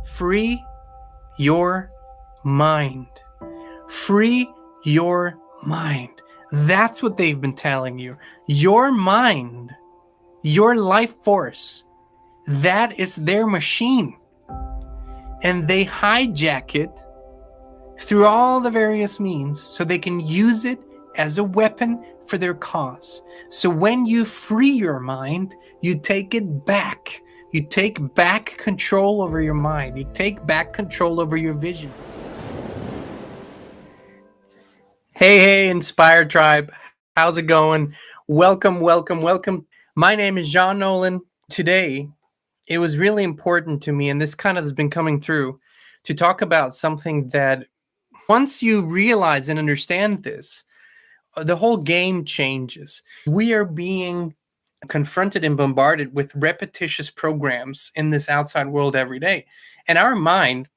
free your mind. Free your mind. That's what they've been telling you. Your mind, your life force, that is their machine. And they hijack it through all the various means so they can use it as a weapon for their cause. So when you free your mind, you take it back. You take back control over your mind. You take back control over your vision. Hey, Inspired Tribe. How's it going? Welcome. My name is Nolan. Today, it was really important to me, and this kind of has been coming through, to talk about something that once you realize and understand this, the whole game changes. We are being confronted and bombarded with repetitious programs in this outside world every day. And our mind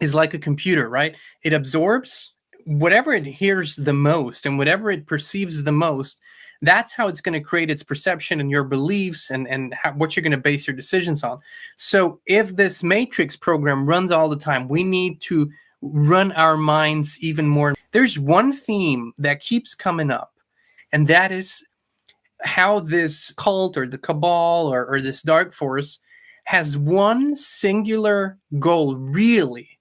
is like a computer, right? It absorbs whatever it hears the most and whatever it perceives the most. That's how it's going to create its perception and your beliefs and what you're going to base your decisions on. So if this matrix program runs all the time, we need to run our minds even more. There's one theme that keeps coming up, and that is how this cult or the cabal or this dark force has one singular goal, really.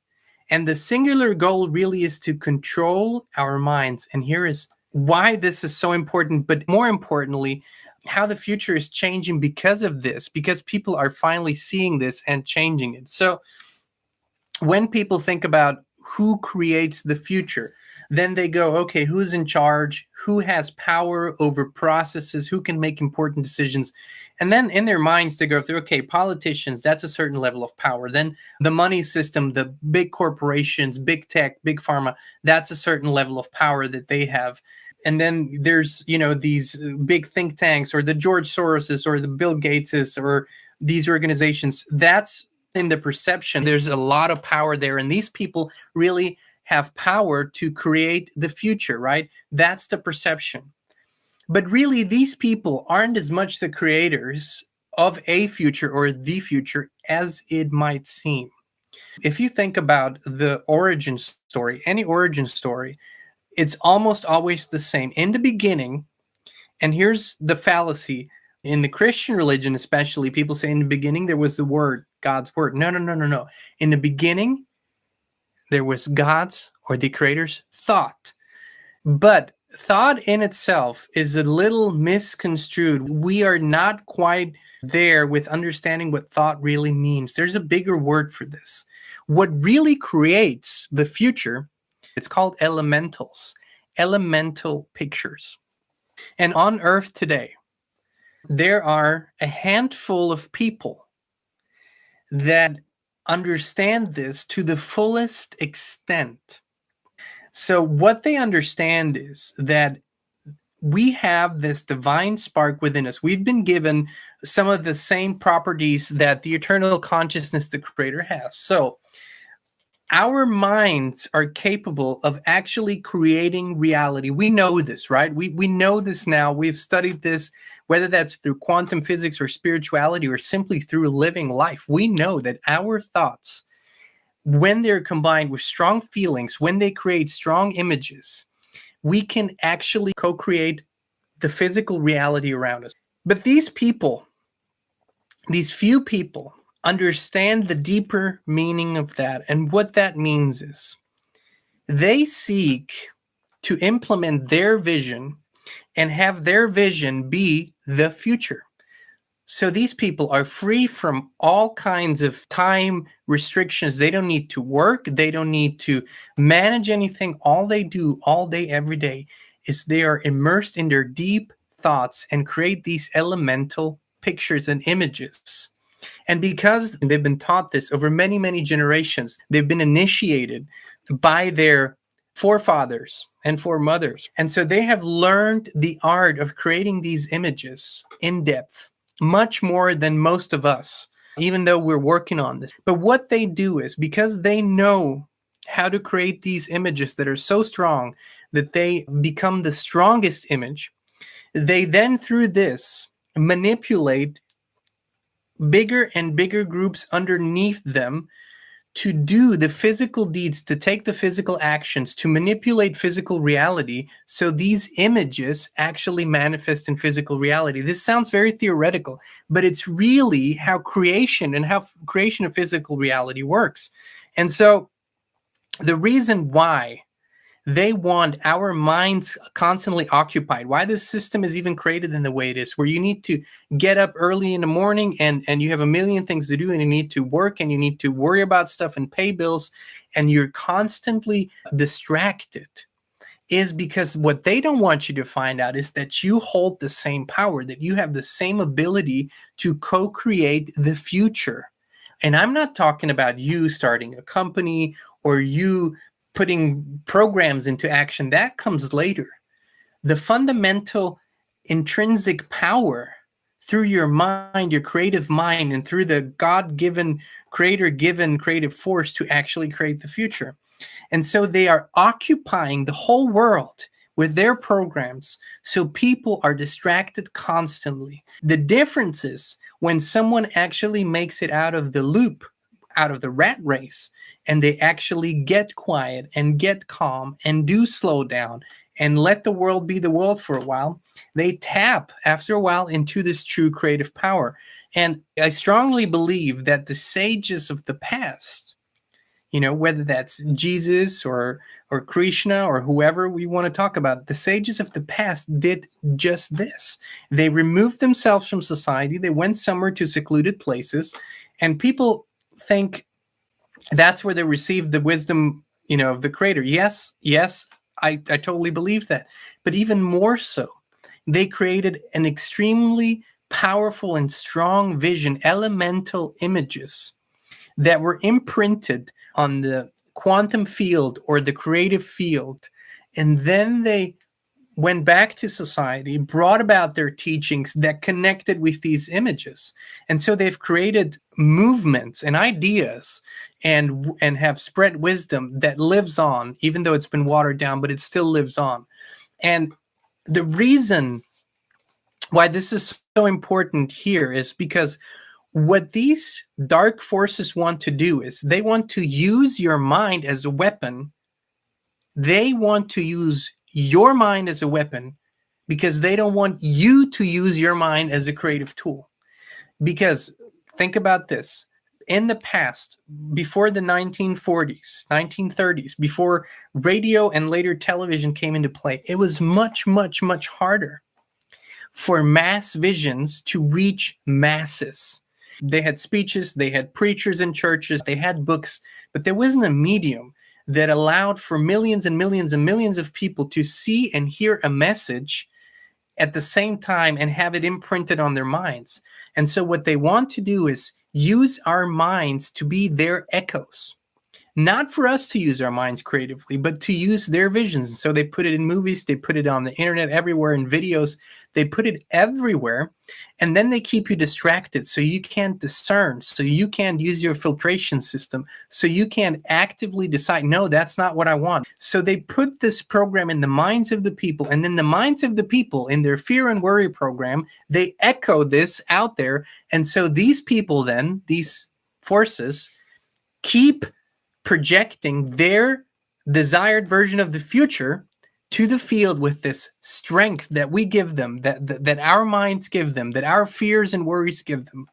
And the singular goal really is to control our minds. And here is why this is so important, but more importantly, how the future is changing because of this, because people are finally seeing this and changing it. So when people think about who creates the future, then they go, okay, who's in charge? Who has power over processes? Who can make important decisions? And then in their minds, they go through, okay, politicians, that's a certain level of power. Then the money system, the big corporations, big tech, big pharma, that's a certain level of power that they have. And then there's, these big think tanks or the George Soroses or the Bill Gateses or these organizations. That's in the perception. There's a lot of power there. And these people really have power to create the future, right? That's the perception. But really, these people aren't as much the creators of a future or the future as it might seem. If you think about the origin story, any origin story, it's almost always the same. In the beginning, and here's the fallacy, in the Christian religion especially, people say in the beginning there was the word, God's word. No. In the beginning, there was God's or the creator's thought. But thought in itself is a little misconstrued. We are not quite there with understanding what thought really means. There's a bigger word for this. What really creates the future, it's called elementals, elemental pictures. And on Earth today, there are a handful of people that understand this to the fullest extent. So what they understand is that we have this divine spark within us. We've been given some of the same properties that the eternal consciousness, the creator, has. So our minds are capable of actually creating reality. We know this, right? We know this now. We've studied this, whether that's through quantum physics or spirituality or simply through living life. We know that our thoughts, when they're combined with strong feelings, when they create strong images, we can actually co-create the physical reality around us. But these people, these few people, understand the deeper meaning of that. And what that means is they seek to implement their vision and have their vision be the future. So these people are free from all kinds of time restrictions. They don't need to work. They don't need to manage anything. All they do all day, every day, is they are immersed in their deep thoughts and create these elemental pictures and images. And because they've been taught this over many, many generations, they've been initiated by their forefathers and foremothers. And so they have learned the art of creating these images in depth, much more than most of us, even though we're working on this. But what they do is, because they know how to create these images that are so strong that they become the strongest image, they then, through this, manipulate bigger and bigger groups underneath them to do the physical deeds, to take the physical actions, to manipulate physical reality, so these images actually manifest in physical reality. This sounds very theoretical, but it's really how creation and how creation of physical reality works. And so the reason why they want our minds constantly occupied, why this system is even created in the way it is, where you need to get up early in the morning and you have a million things to do, and you need to work and you need to worry about stuff and pay bills, and you're constantly distracted, is because what they don't want you to find out is that you hold the same power, that you have the same ability to co-create the future. And I'm not talking about you starting a company or you putting programs into action. That comes later. The fundamental intrinsic power through your mind, your creative mind, and through the God-given, creator-given creative force to actually create the future. And so they are occupying the whole world with their programs, so people are distracted constantly. The difference is when someone actually makes it out of the loop, out of the rat race, and they actually get quiet and get calm and do slow down and let the world be the world for a while, they tap after a while into this true creative power. And I strongly believe that the sages of the past, you know, whether that's Jesus or Krishna or whoever we want to talk about, the sages of the past did just this. They removed themselves from society. They went somewhere to secluded places, and people think that's where they received the wisdom, you know, of the creator. Yes, I totally believe that. But even more so, they created an extremely powerful and strong vision, elemental images that were imprinted on the quantum field or the creative field. And then they went back to society, brought about their teachings that connected with these images. And so they've created movements and ideas and have spread wisdom that lives on, even though it's been watered down, but it still lives on. And the reason why this is so important here is because what these dark forces want to do is they want to use your mind as a weapon. They want to use your mind as a weapon because they don't want you to use your mind as a creative tool. Because think about this. In the past, before the 1940s, 1930s, before radio and later television came into play, it was much, much, much harder for mass visions to reach masses. They had speeches, they had preachers in churches, they had books, but there wasn't a medium that allowed for millions and millions and millions of people to see and hear a message at the same time and have it imprinted on their minds. And so what they want to do is use our minds to be their echoes. Not for us to use our minds creatively, but to use their visions. So they put it in movies, they put it on the internet, everywhere, in videos, they put it everywhere. And then they keep you distracted so you can't discern, so you can't use your filtration system, so you can't actively decide, no, that's not what I want. So they put this program in the minds of the people, and then the minds of the people in their fear and worry program, they echo this out there. And so these people then, these forces, keep projecting their desired version of the future to the field with this strength that we give them, that our minds give them, that our fears and worries give them.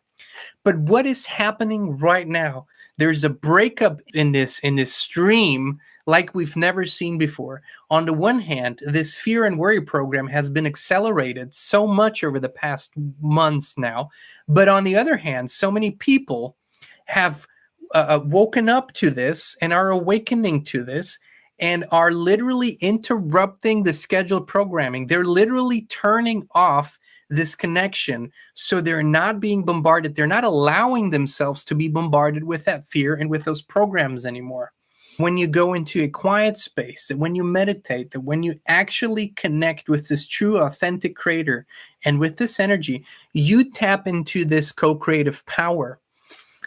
But what is happening right now? There's a breakup in this stream like we've never seen before. On the one hand, this fear and worry program has been accelerated so much over the past months now. But on the other hand, so many people have woken up to this and are awakening to this and are literally interrupting the scheduled programming. They're literally turning off this connection so they're not being bombarded. They're not allowing themselves to be bombarded with that fear and with those programs anymore. When you go into a quiet space, that when you meditate, that when you actually connect with this true, authentic creator and with this energy, you tap into this co-creative power.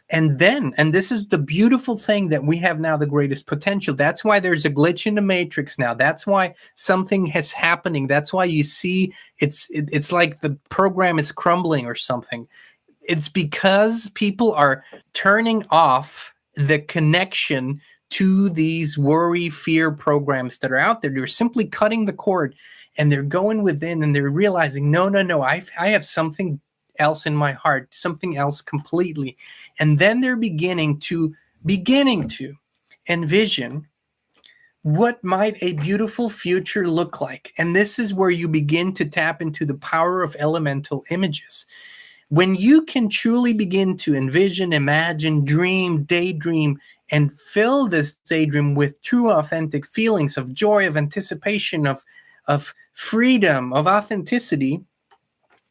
And then, and this is the beautiful thing that we have now, the greatest potential. That's why there's a glitch in the matrix now. That's why something is happening. That's why you see it's like the program is crumbling or something. It's because people are turning off the connection to these worry, fear programs that are out there. They're simply cutting the cord, and they're going within, and they're realizing, no, I have something else in my heart, something else completely. And then they're beginning to envision what might a beautiful future look like. And this is where you begin to tap into the power of elemental images. When you can truly begin to envision, imagine, dream, daydream, and fill this daydream with true, authentic feelings of joy, of anticipation, of freedom, of authenticity,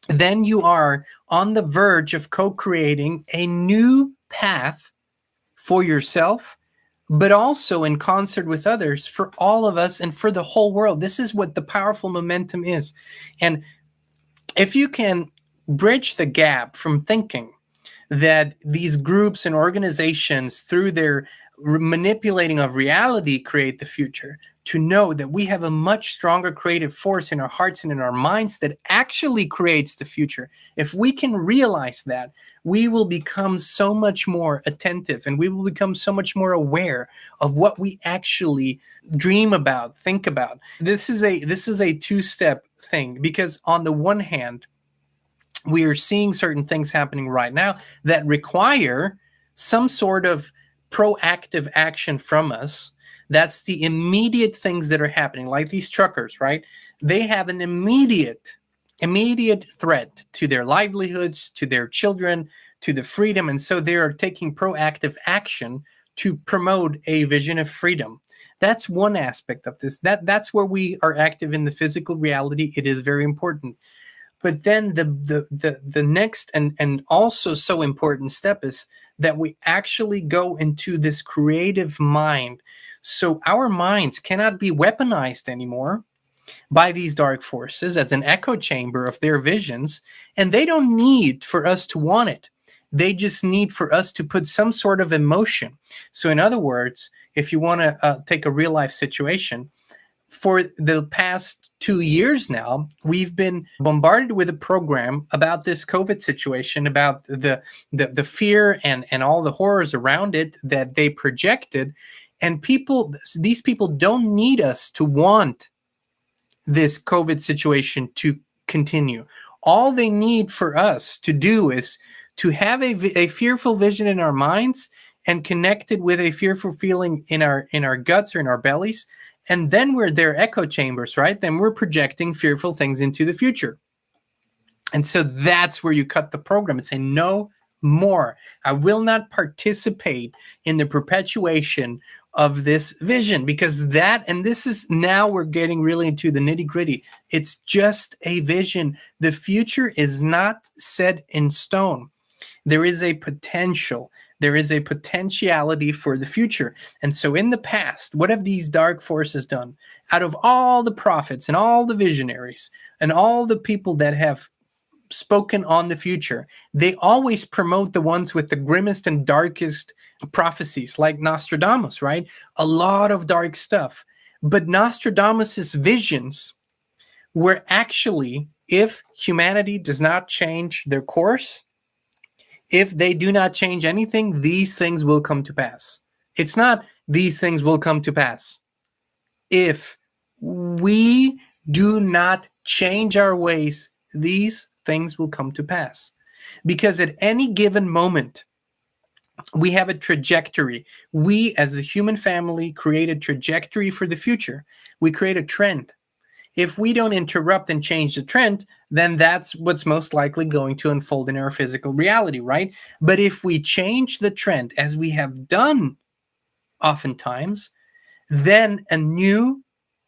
then you are on the verge of co-creating a new path for yourself, but also in concert with others, for all of us and for the whole world. This is what the powerful momentum is. And if you can bridge the gap from thinking that these groups and organizations, through their manipulating of reality, create the future, to know that we have a much stronger creative force in our hearts and in our minds that actually creates the future. If we can realize that, we will become so much more attentive, and we will become so much more aware of what we actually dream about, think about. This is a two-step thing, because on the one hand, we are seeing certain things happening right now that require some sort of proactive action from us. That's the immediate things that are happening, like these truckers, right? They have an immediate threat to their livelihoods, to their children, to the freedom. And so they are taking proactive action to promote a vision of freedom. That's one aspect of this. That's where we are active in the physical reality. It is very important. But then the next and also so important step is that we actually go into this creative mind. So our minds cannot be weaponized anymore by these dark forces as an echo chamber of their visions. And they don't need for us to want it. They just need for us to put some sort of emotion. So in other words, if you want to take a real life situation, for the past 2 years now, we've been bombarded with a program about this COVID situation, about the fear and all the horrors around it that they projected. And these people don't need us to want this COVID situation to continue. All they need for us to do is to have a fearful vision in our minds and connected with a fearful feeling in our guts or in our bellies. And then we're their echo chambers, right? Then we're projecting fearful things into the future. And so that's where you cut the program and say, no more. I will not participate in the perpetuation of this vision, because this is now we're getting really into the nitty gritty. It's just a vision. The future is not set in stone. There is a potential. There is a potentiality for the future. And so in the past, what have these dark forces done? Out of all the prophets and all the visionaries and all the people that have spoken on the future, they always promote the ones with the grimmest and darkest prophecies, like Nostradamus, right? A lot of dark stuff. But Nostradamus's visions were actually, if humanity does not change their course, if they do not change anything, these things will come to pass. It's not these things will come to pass. If we do not change our ways, these things will come to pass. Because at any given moment, we have a trajectory. We, as a human family, create a trajectory for the future. We create a trend. If we don't interrupt and change the trend, then that's what's most likely going to unfold in our physical reality, right? But if we change the trend, as we have done oftentimes, then a new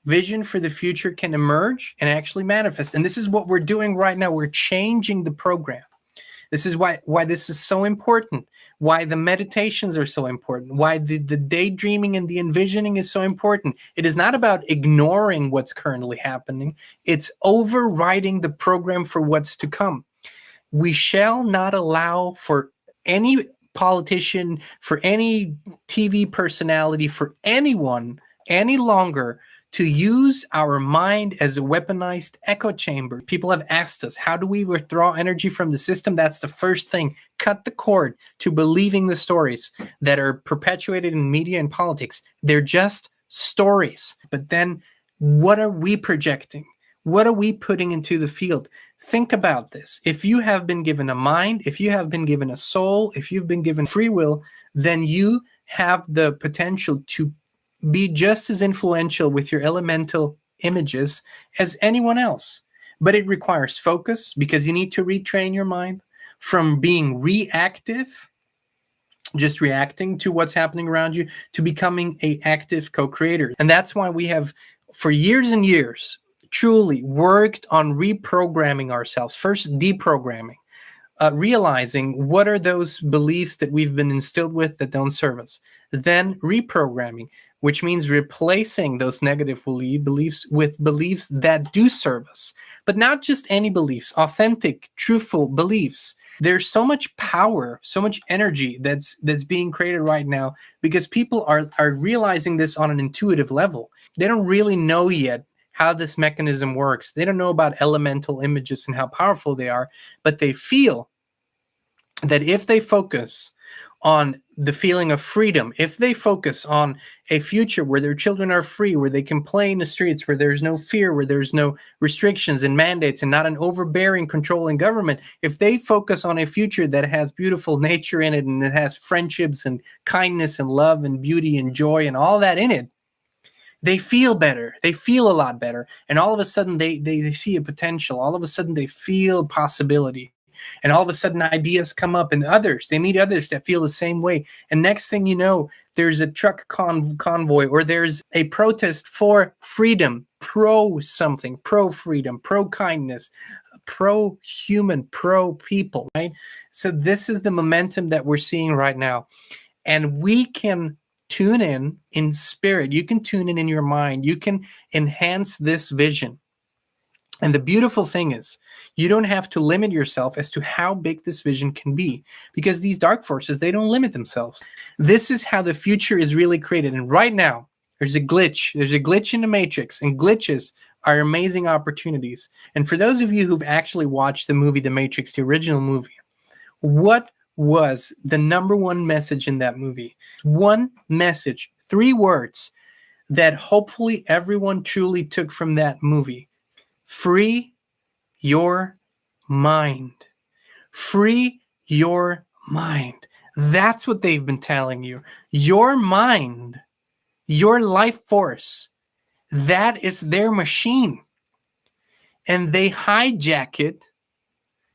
vision for the future can emerge and actually manifest. And this is what we're doing right now. We're changing the program. This is why this is so important, why the meditations are so important, why the daydreaming and the envisioning is so important. It is not about ignoring what's currently happening. It's overriding the program for what's to come. We shall not allow for any politician, for any TV personality, for anyone any longer to use our mind as a weaponized echo chamber. People have asked us, how do we withdraw energy from the system? That's the first thing. Cut the cord to believing the stories that are perpetuated in media and politics. They're just stories. But then what are we projecting? What are we putting into the field? Think about this. If you have been given a mind, if you have been given a soul, if you've been given free will, then you have the potential to be just as influential with your elemental images as anyone else. But it requires focus, because you need to retrain your mind from being reactive, just reacting to what's happening around you, to becoming an active co-creator. And that's why we have, for years and years, truly worked on reprogramming ourselves. First, deprogramming, realizing what are those beliefs that we've been instilled with that don't serve us. Then reprogramming, which means replacing those negative beliefs with beliefs that do serve us. But not just any beliefs, authentic, truthful beliefs. There's so much power, so much energy that's being created right now, because people are realizing this on an intuitive level. They don't really know yet how this mechanism works. They don't know about elemental images and how powerful they are, but they feel that if they focus on the feeling of freedom, if they focus on a future where their children are free, where they can play in the streets, where there's no fear, where there's no restrictions and mandates and not an overbearing, controlling government, if they focus on a future that has beautiful nature in it and it has friendships and kindness and love and beauty and joy and all that in it, they feel better. They feel a lot better. And all of a sudden they see a potential. All of a sudden they feel possibility. And all of a sudden ideas come up, and they meet others that feel the same way. And next thing you know, there's a truck convoy, or there's a protest for freedom, pro something, pro freedom, pro kindness, pro human, pro people, right? So this is the momentum that we're seeing right now. And we can tune in spirit. You can tune in your mind. You can enhance this vision. And the beautiful thing is, you don't have to limit yourself as to how big this vision can be, because these dark forces, they don't limit themselves. This is how the future is really created. And right now, there's a glitch. There's a glitch in the matrix, and glitches are amazing opportunities. And for those of you who've actually watched the movie The Matrix, the original movie, what was the number one message in that movie? One message, 3 words that hopefully everyone truly took from that movie. Free your mind. Free your mind. That's what they've been telling you. Your mind, your life force, that is their machine. And they hijack it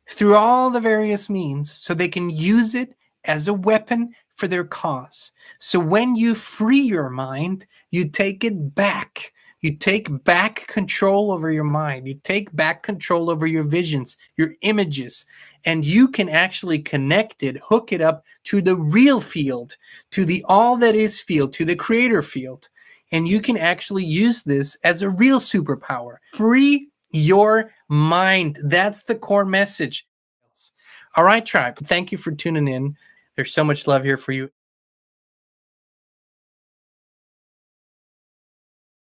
through all the various means so they can use it as a weapon for their cause. So when you free your mind, you take it back. You take back control over your mind. You take back control over your visions, your images, and you can actually connect it, hook it up to the real field, to the all that is field, to the creator field. And you can actually use this as a real superpower. Free your mind. That's the core message. All right, tribe. Thank you for tuning in. There's so much love here for you.